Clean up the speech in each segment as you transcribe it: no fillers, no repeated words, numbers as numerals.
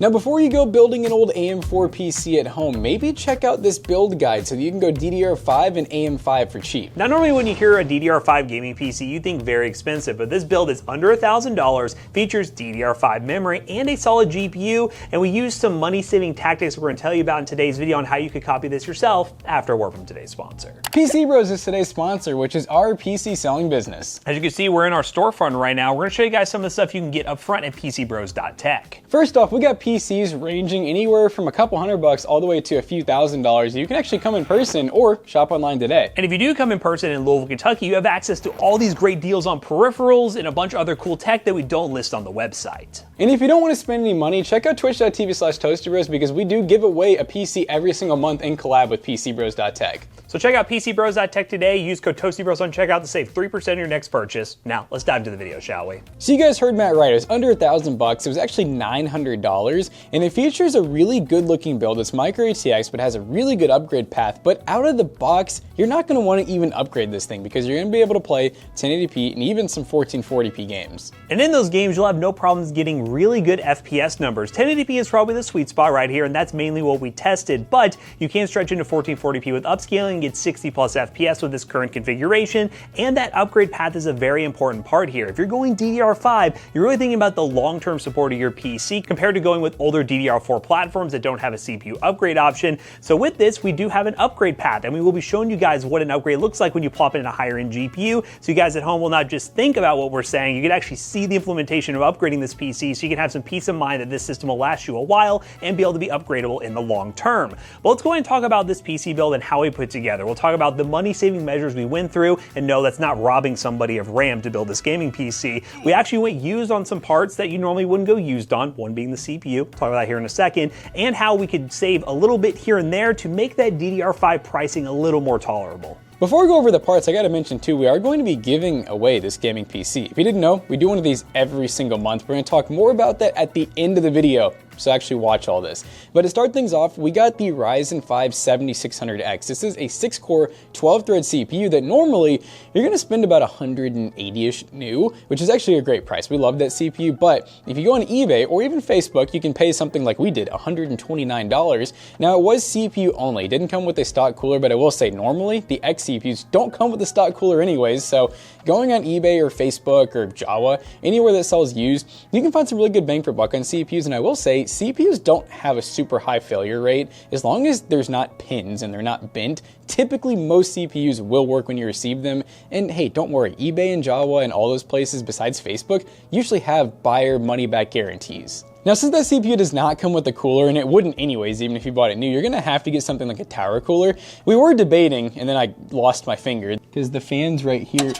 Now before you go building an old AM4 PC at home, maybe check out this build guide so that you can go DDR5 and AM5 for cheap. Now normally when you hear a DDR5 gaming PC, you think very expensive, but this build is under $1,000, features DDR5 memory and a solid GPU, and we use some money-saving tactics we're going to tell you about in today's video on how you could copy this yourself after a word from today's sponsor. PC Bros is today's sponsor, which is our PC selling business. As you can see, we're in our storefront right now. We're going to show you guys some of the stuff you can get up front at PCBros.tech. First off, we got PCs ranging anywhere from a couple $100 all the way to a few $1,000s. You can actually come in person or shop online today. And if you do come in person in Louisville, Kentucky, you have access to all these great deals on peripherals and a bunch of other cool tech that we don't list on the website. And if you don't want to spend any money, check out twitch.tv/toasterbros because we do give away a PC every single month in collab with PCBros.tech. So check out PCBros.tech today. Use code ToastyBros on checkout to save 3% on your next purchase. Now, let's dive into the video, shall we? So you guys heard Matt right. It was under $1,000. It was actually $900, and it features a really good-looking build. It's micro ATX, but has a really good upgrade path. But out of the box, you're not going to want to even upgrade this thing because you're going to be able to play 1080p and even some 1440p games. And in those games, you'll have no problems getting really good FPS numbers. 1080p is probably the sweet spot right here, and that's mainly what we tested. But you can stretch into 1440p with upscaling and get 60 plus FPS with this current configuration, and that upgrade path is a very important part here. If you're going DDR5, you're really thinking about the long-term support of your PC compared to going with older DDR4 platforms that don't have a CPU upgrade option. So with this, we do have an upgrade path, and we will be showing you guys what an upgrade looks like when you plop in a higher end GPU, so you guys at home will not just think about what we're saying, you can actually see the implementation of upgrading this PC so you can have some peace of mind that this system will last you a while and be able to be upgradable in the long term. But let's go ahead and talk about this PC build and how we put together. We'll talk about the money-saving measures we went through, and no, that's not robbing somebody of RAM to build this gaming PC. We actually went used on some parts that you normally wouldn't go used on, one being the CPU, talk about that here in a second, and how we could save a little bit here and there to make that DDR5 pricing a little more tolerable. Before we go over the parts, I gotta mention too, we are going to be giving away this gaming PC. If you didn't know, we do one of these every single month. We're gonna talk more about that at the end of the video, so actually watch all this. But to start things off, we got the Ryzen 5 7600X. This is a 6-core, 12-thread CPU that normally you're gonna spend about 180-ish new, which is actually a great price. We love that CPU, but if you go on eBay or even Facebook, you can pay something like we did, $129. Now it was CPU only, it didn't come with a stock cooler, but I will say normally the X CPUs don't come with a stock cooler anyways, so going on eBay or Facebook or Java, anywhere that sells used, you can find some really good bang for buck on CPUs, and I will say CPUs don't have a super high failure rate. As long as there's not pins and they're not bent, typically most CPUs will work when you receive them. And hey, don't worry, eBay and Java and all those places besides Facebook usually have buyer money back guarantees. Now, since that CPU does not come with a cooler, and it wouldn't anyways, even if you bought it new, you're gonna have to get something like a tower cooler. We were debating, and then I lost my finger, because the fan's right here.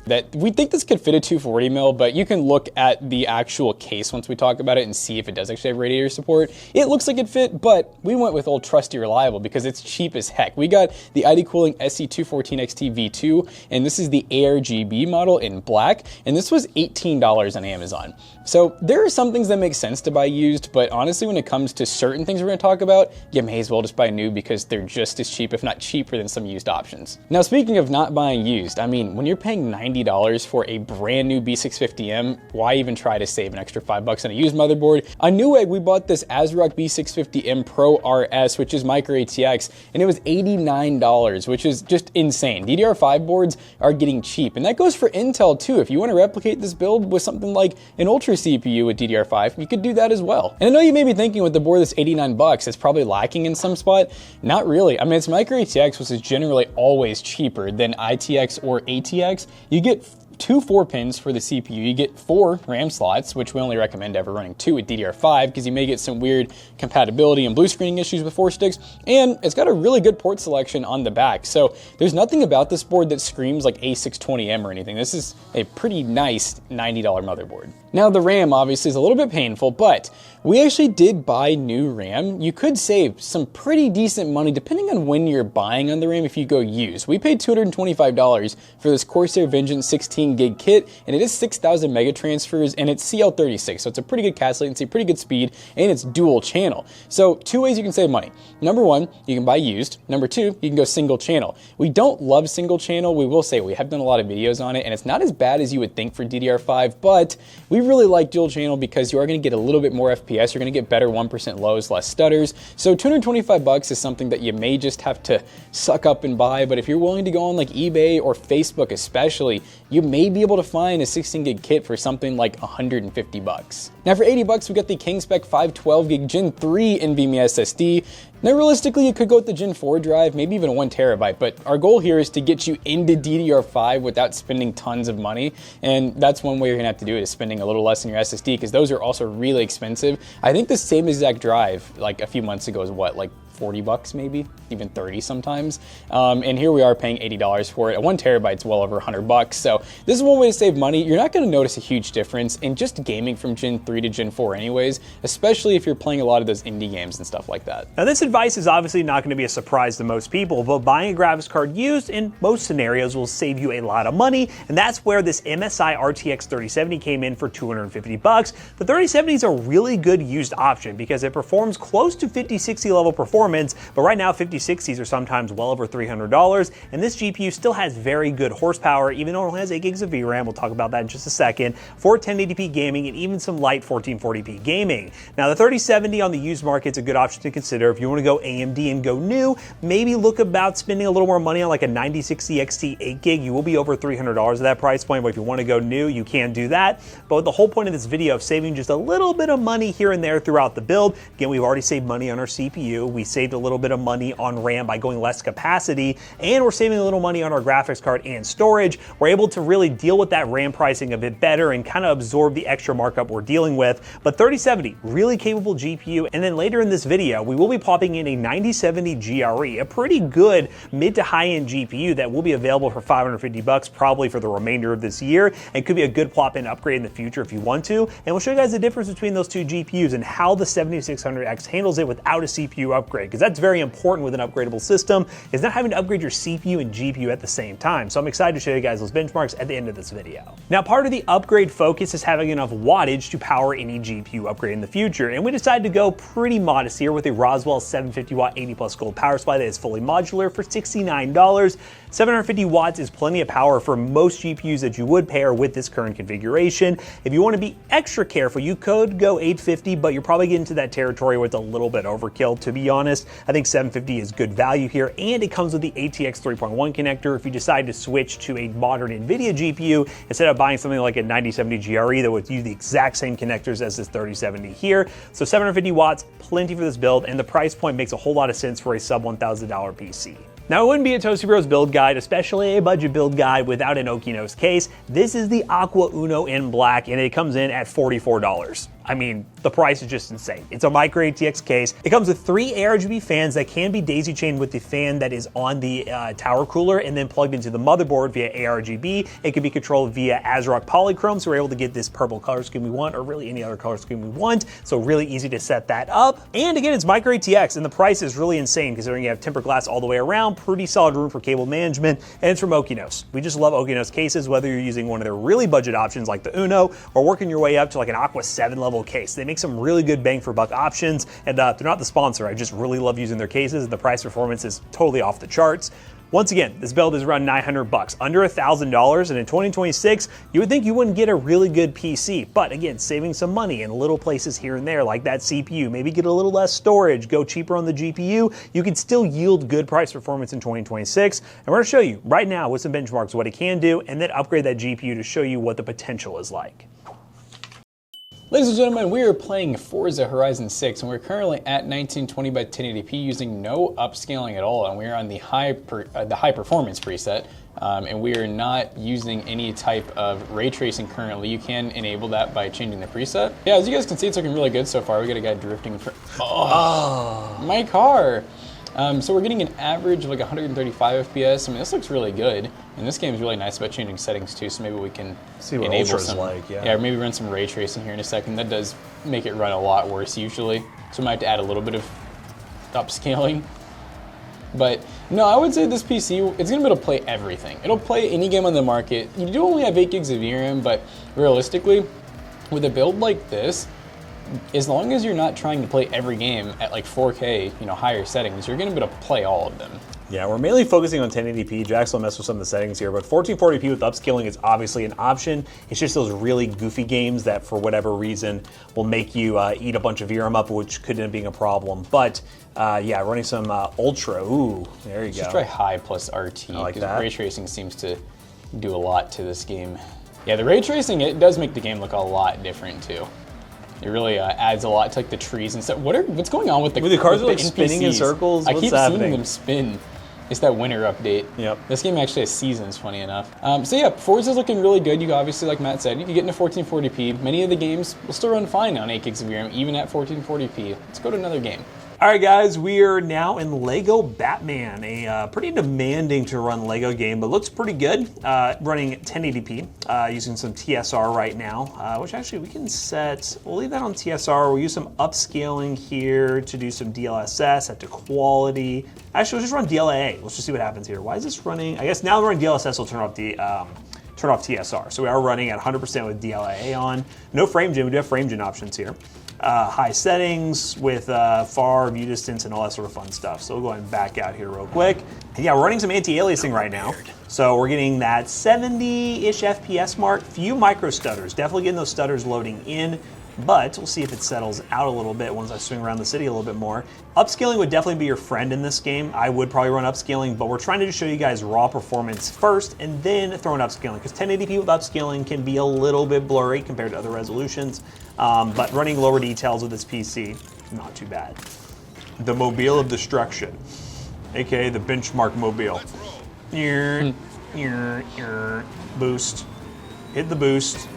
That we think this could fit a 240 mil, but you can look at the actual case once we talk about it and see if it does actually have radiator support. It looks like it fit, but we went with old trusty reliable because it's cheap as heck. We got the IDCooling SC214XT V2, and this is the ARGB model in black, and this was $18 on Amazon. So there are some things that make sense to buy used, but honestly, when it comes to certain things we're gonna talk about, you may as well just buy new because they're just as cheap, if not cheaper than some used options. Now, speaking of not buying used, I mean, when you're paying $90 for a brand new B650M, why even try to save an extra $5 on a used motherboard? On Newegg, we bought this ASRock B650M Pro RS, which is micro ATX, and it was $89, which is just insane. DDR5 boards are getting cheap, and that goes for Intel too. If you want to replicate this build with something like an Ultra CPU with DDR5, you could do that as well. And I know you may be thinking with the board that's $89, it's probably lacking in some spot. Not really. I mean, it's micro ATX, which is generally always cheaper than ITX or ATX. You get 2 4-pins for the CPU, you get 4 RAM slots, which we only recommend ever running 2 at DDR5 because you may get some weird compatibility and blue screening issues with 4 sticks, and it's got a really good port selection on the back. So there's nothing about this board that screams like A620M or anything. This is a pretty nice $90 motherboard. Now the RAM obviously is a little bit painful, but we actually did buy new RAM. You could save some pretty decent money depending on when you're buying on the RAM if you go used. We paid $225 for this Corsair Vengeance 16 16 gig kit, and it is 6,000 mega transfers, and it's CL36, so it's a pretty good cache latency, pretty good speed, and it's dual channel. So 2 ways you can save money. Number 1, you can buy used. Number 2, you can go single channel. We don't love single channel. We will say we have done a lot of videos on it, and it's not as bad as you would think for DDR5, but we really like dual channel because you are going to get a little bit more FPS. You're going to get better 1% lows, less stutters. So $225 is something that you may just have to suck up and buy, but if you're willing to go on like eBay or Facebook especially, you may be able to find a 16 gig kit for something like $150. Now for $80, we got the Kingspec 512 gig Gen 3 NVMe SSD. Now realistically, you could go with the Gen 4 drive, maybe even a 1 terabyte, but our goal here is to get you into DDR5 without spending tons of money, and that's one way you're gonna have to do it, is spending a little less in your SSD, because those are also really expensive. I think the same exact drive, like a few months ago, is what, like $40 maybe, even 30 sometimes. And here we are paying $80 for it. A 1 terabyte's well over $100. So this is one way to save money. You're not gonna notice a huge difference in just gaming from Gen 3 to Gen 4 anyways, especially if you're playing a lot of those indie games and stuff like that. Now this advice is obviously not gonna be a surprise to most people, but buying a graphics card used in most scenarios will save you a lot of money, and that's where this MSI RTX 3070 came in for $250. The 3070 is a really good used option because it performs close to 5060 level performance, but right now 5060s are sometimes well over $300, and this GPU still has very good horsepower, even though it only has 8 gigs of VRAM, we'll talk about that in just a second, for 1080p gaming and even some light 1440p gaming. Now the 3070 on the used market is a good option to consider if you want to go AMD and go new. Maybe look about spending a little more money on like a 9060 XT 8 gig. You will be over $300 at that price point, but if you want to go new, you can do that. But the whole point of this video of saving just a little bit of money here and there throughout the build, again, we've already saved money on our CPU, we saved a little bit of money on RAM by going less capacity, and we're saving a little money on our graphics card and storage. We're able to really deal with that RAM pricing a bit better and kind of absorb the extra markup we're dealing with. But 3070, really capable GPU, and then later in this video, we will be popping in a 9070 GRE, a pretty good mid to high end GPU that will be available for $550 probably for the remainder of this year, and could be a good plop in upgrade in the future if you want to. And we'll show you guys the difference between those two GPUs and how the 7600X handles it without a CPU upgrade, because that's very important with an upgradable system, is not having to upgrade your CPU and GPU at the same time. So I'm excited to show you guys those benchmarks at the end of this video. Now, part of the upgrade focus is having enough wattage to power any GPU upgrade in the future, and we decided to go pretty modest here with a Rosewill 750 watt 80 plus gold power supply that is fully modular for $69. 750 watts is plenty of power for most GPUs that you would pair with this current configuration. If you want to be extra careful, you could go 850, but you're probably getting to that territory where it's a little bit overkill, to be honest. I think 750 is good value here, and it comes with the ATX 3.1 connector if you decide to switch to a modern NVIDIA GPU instead of buying something like a 9070 GRE that would use the exact same connectors as this 3070 here. So 750 watts, plenty for this build, and the price point makes a whole lot of sense for a sub $1,000 PC. Now, it wouldn't be a Toasty Bros build guide, especially a budget build guide, without an Okinos case. This is the Aqua Uno in black, and it comes in at $44. I mean, the price is just insane. It's a micro ATX case. It comes with 3 ARGB fans that can be daisy chained with the fan that is on the tower cooler and then plugged into the motherboard via ARGB. It can be controlled via ASRock polychrome, so we're able to get this purple color scheme we want, or really any other color scheme we want. So really easy to set that up. And again, it's micro ATX, and the price is really insane considering you have tempered glass all the way around, pretty solid room for cable management, and it's from Okinos. We just love Okinos cases, whether you're using one of their really budget options like the Uno, or working your way up to like an Aqua 7 level case. They make some really good bang for buck options, and they're not the sponsor. I just really love using their cases, and the price performance is totally off the charts. Once again, this build is around $900, under $1,000, and in 2026, you would think you wouldn't get a really good PC, but again, saving some money in little places here and there, like that CPU, maybe get a little less storage, go cheaper on the GPU, you can still yield good price performance in 2026, and we're gonna show you right now with some benchmarks what it can do, and then upgrade that GPU to show you what the potential is like. Ladies and gentlemen, we are playing Forza Horizon 6, and we're currently at 1920 by 1080p using no upscaling at all, and we're on the high performance preset, and we are not using any type of ray tracing currently. You can enable that by changing the preset. Yeah, as you guys can see, it's looking really good so far. We got a guy drifting in front. My car. So we're getting an average of like 135 FPS. I mean, this looks really good. And this game is really nice about changing settings too, so maybe we can see what enable Ultra's some, like, or maybe run some ray tracing here in a second. That does make it run a lot worse usually. So we might have to add a little bit of upscaling. But no, I would say this PC, it's gonna be able to play everything. It'll play any game on the market. You do only have 8 gigs of VRAM, but realistically, with a build like this, as long as you're not trying to play every game at like 4K, higher settings, you're gonna be able to play all of them. Yeah, we're mainly focusing on 1080p. Jax will mess with some of the settings here, but 1440p with upscaling is obviously an option. It's just those really goofy games that, for whatever reason, will make you eat a bunch of VRAM up, which could end up being a problem. But yeah, running some Ultra. Ooh, there you go. Just try high plus RT, because ray tracing seems to do a lot to this game. Yeah, the ray tracing, it does make the game look a lot different too. It really adds a lot to like the trees and stuff. What's going on with the cars? Are like spinning in circles? I keep seeing them spin. It's that winter update. Yep. This game actually has seasons, funny enough. So yeah, Forza's looking really good. You obviously, like Matt said, you can get into 1440p. Many of the games will still run fine on 8 gigs of VRAM, even at 1440p. Let's go to another game. All right, guys, we are now in Lego Batman, a pretty demanding to run Lego game, but looks pretty good. Running 1080p, using some TSR right now, which actually we can set, we'll leave that on TSR. We'll use some upscaling here to do some DLSS, set to quality. Actually, we'll just run DLAA. Let's just see what happens here. Why is this running? I guess now we're running DLSS, we'll turn off TSR. So we are running at 100% with DLAA on. No frame gen, we do have frame gen options here. High settings with far view distance and all that sort of fun stuff. So we'll go ahead and back out here real quick. And yeah, we're running some anti-aliasing right now. So we're getting that 70-ish FPS mark. Few micro stutters, definitely getting those stutters loading in. But we'll see if it settles out a little bit once I swing around the city a little bit more. Upscaling would definitely be your friend in this game. I would probably run upscaling, but we're trying to just show you guys raw performance first and then throw in upscaling, because 1080p with upscaling can be a little bit blurry compared to other resolutions. But running lower details with this PC, not too bad. The Mobile of Destruction, aka the Benchmark Mobile. Boost. Hit the boost.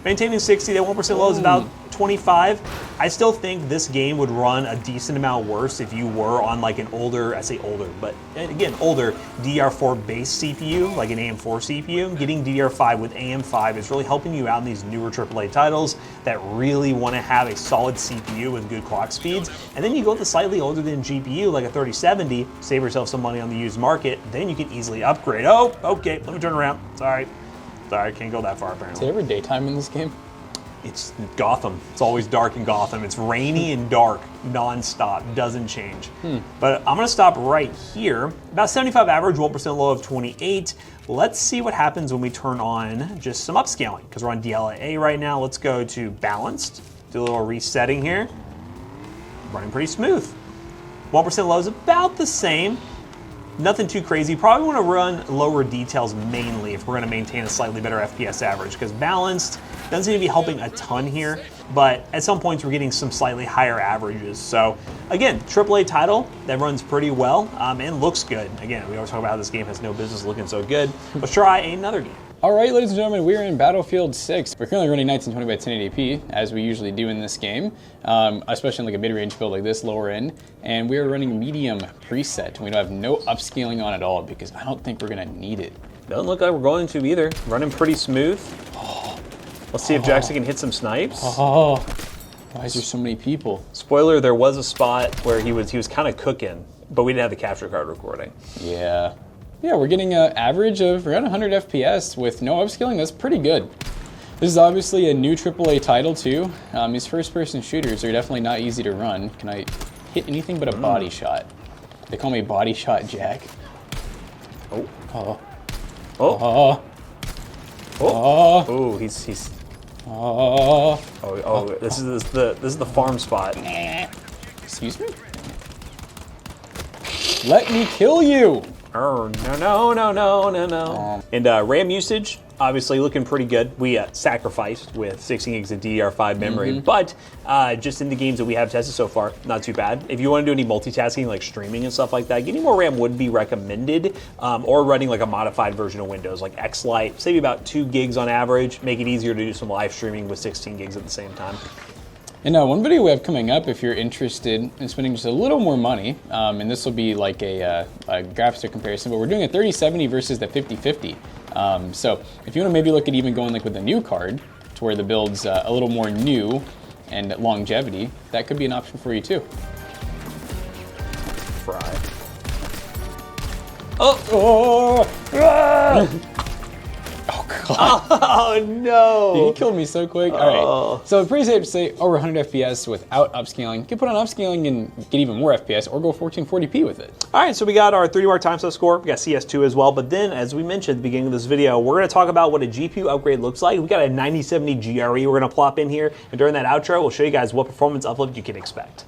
Maintaining 60, that 1% low is about 25. I still think this game would run a decent amount worse if you were on like an older, I say older, but again, older DDR4 base CPU, like an AM4 CPU. Getting DDR5 with AM5 is really helping you out in these newer AAA titles that really want to have a solid CPU with good clock speeds. And then you go with a slightly older than GPU, like a 3070, save yourself some money on the used market, then you can easily upgrade. Oh, okay, let me turn around, sorry. Sorry, I can't go that far apparently. Is there ever daytime in this game? It's Gotham. It's always dark in Gotham. It's rainy and dark non-stop, doesn't change. But I'm gonna stop right here. About 75 average, 1% low of 28. Let's see what happens when we turn on just some upscaling, because we're on DLAA right now. Let's go to balanced, do a little resetting here. Running pretty smooth. 1% low is about the same. Nothing too crazy. Probably want to run lower details mainly if we're going to maintain a slightly better FPS average, because balanced doesn't seem to be helping a ton here, but at some points we're getting some slightly higher averages. So again, AAA title that runs pretty well and looks good. Again, we always talk about how this game has no business looking so good. Let's try another game. All right, ladies and gentlemen, we're in Battlefield 6. We're currently running 1920 by 1080p, as we usually do in this game, especially in like a mid-range build like this, lower end. And we are running medium preset. We don't have no upscaling on at all, because I don't think we're gonna need it. Doesn't look like we're going to either. Running pretty smooth. Let's see if Jackson can hit some snipes. Oh, why is there so many people? Spoiler, there was a spot where he was kind of cooking, but we didn't have the capture card recording. Yeah. Yeah, we're getting an average of around 100 FPS with no upscaling. That's pretty good. This is obviously a new AAA title too. These first-person shooters are definitely not easy to run. Can I hit anything but a body shot? They call me Body Shot Jack. Oh. Oh. Oh. Oh. Oh. Oh. He's. Oh. Oh. This is the farm spot. Excuse me? Let me kill you. Oh, no. And RAM usage, obviously looking pretty good. We sacrificed with 16 gigs of DDR5 memory, but just in the games that we have tested so far, not too bad. If you want to do any multitasking like streaming and stuff like that, getting more RAM would be recommended, or running like a modified version of Windows, like X Lite, save you about 2 gigs on average, make it easier to do some live streaming with 16 gigs at the same time. And one video we have coming up, if you're interested in spending just a little more money, and this will be like a graphics comparison, but we're doing a 3070 versus the 5050. So if you want to maybe look at even going like with a new card, to where the build's a little more new and longevity, that could be an option for you too. Fry. Oh no! Dude, he killed me so quick. All right, so it's pretty safe to say over 100 FPS without upscaling. You can put on upscaling and get even more FPS, or go 1440p with it. All right, so we got our 3D time stuff score. We got CS2 as well, but then, as we mentioned at the beginning of this video, we're going to talk about what a GPU upgrade looks like. We got a 9070 GRE we're going to plop in here, and during that outro, we'll show you guys what performance uplift you can expect.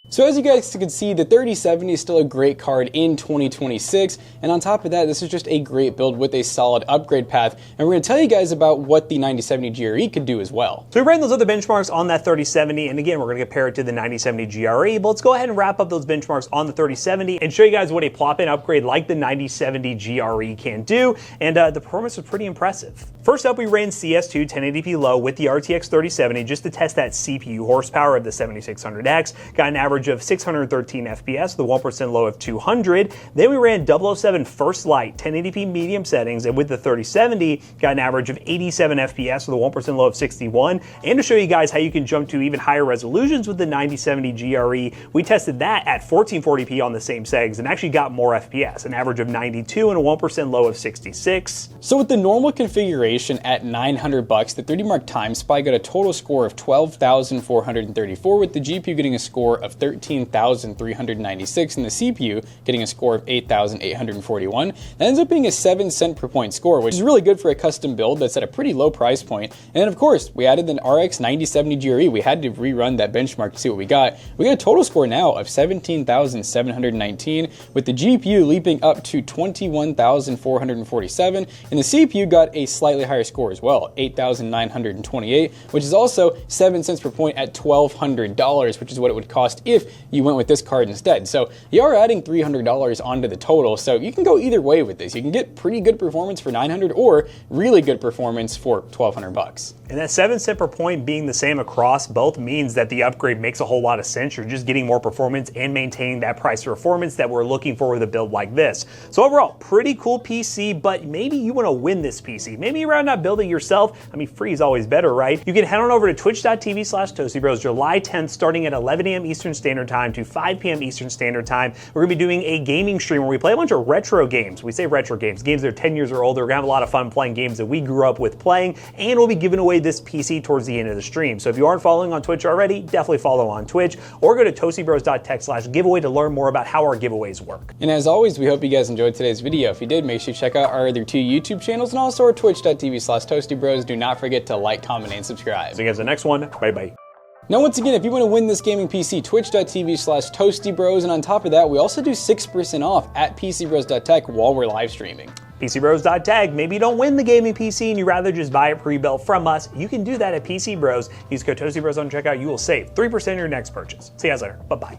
So as you guys can see, the 3070 is still a great card in 2026, and on top of that, this is just a great build with a solid upgrade path, and we're going to tell you guys about what the 9070 GRE could do as well. So we ran those other benchmarks on that 3070, and again, we're going to compare it to the 9070 GRE, but let's go ahead and wrap up those benchmarks on the 3070 and show you guys what a plop-in upgrade like the 9070 GRE can do, and the performance was pretty impressive. First up, we ran CS2 1080p low with the RTX 3070 just to test that CPU horsepower of the 7600X, got an average of 613 FPS with a 1% low of 200. Then we ran 007 First Light 1080p medium settings, and with the 3070 got an average of 87 FPS with a 1% low of 61. And to show you guys how you can jump to even higher resolutions with the 9070 GRE, we tested that at 1440p on the same settings and actually got more FPS, an average of 92 and a 1% low of 66. So with the normal configuration at $900, the 3D Mark Time Spy got a total score of 12,434, with the GPU getting a score of 13,396 and the CPU getting a score of 8,841. That ends up being a 7 cent per point score, which is really good for a custom build that's at a pretty low price point. And then of course, we added an RX 9070 GRE. We had to rerun that benchmark to see what we got. We got a total score now of 17,719, with the GPU leaping up to 21,447, and the CPU got a slightly higher score as well, 8,928, which is also 7 cents per point at $1,200, which is what it would cost if you went with this card instead. So you are adding $300 onto the total, so you can go either way with this. You can get pretty good performance for $900 or really good performance for $1,200. And that 7 cent per point being the same across both means that the upgrade makes a whole lot of sense. You're just getting more performance and maintaining that price performance that we're looking for with a build like this. So overall, pretty cool PC, but maybe you want to win this PC. Maybe you'd rather not build it yourself. I mean, free is always better, right? You can head on over to twitch.tv/ToastyBros July 10th, starting at 11 a.m. Eastern Standard Time to 5 p.m. Eastern Standard Time. We're going to be doing a gaming stream where we play a bunch of retro games. We say retro games that are 10 years or older. We're going to have a lot of fun playing games that we grew up with playing, and we'll be giving away this PC towards the end of the stream. So if you aren't following on Twitch already, definitely follow on Twitch, or go to ToastyBros.tech/giveaway to learn more about how our giveaways work. And as always, we hope you guys enjoyed today's video. If you did, make sure you check out our other 2 YouTube channels and also our twitch.tv/ToastyBros. Do not forget to like, comment, and subscribe. See you guys in the next one. Bye-bye. Now, once again, if you want to win this gaming PC, twitch.tv/ToastyBros, and on top of that, we also do 6% off at PCBros.tech while we're live streaming. PCBros.tech. Maybe you don't win the gaming PC and you'd rather just buy it pre-built from us. You can do that at PC Bros. Use code ToastyBros on checkout. You will save 3% on your next purchase. See you guys later. Bye-bye.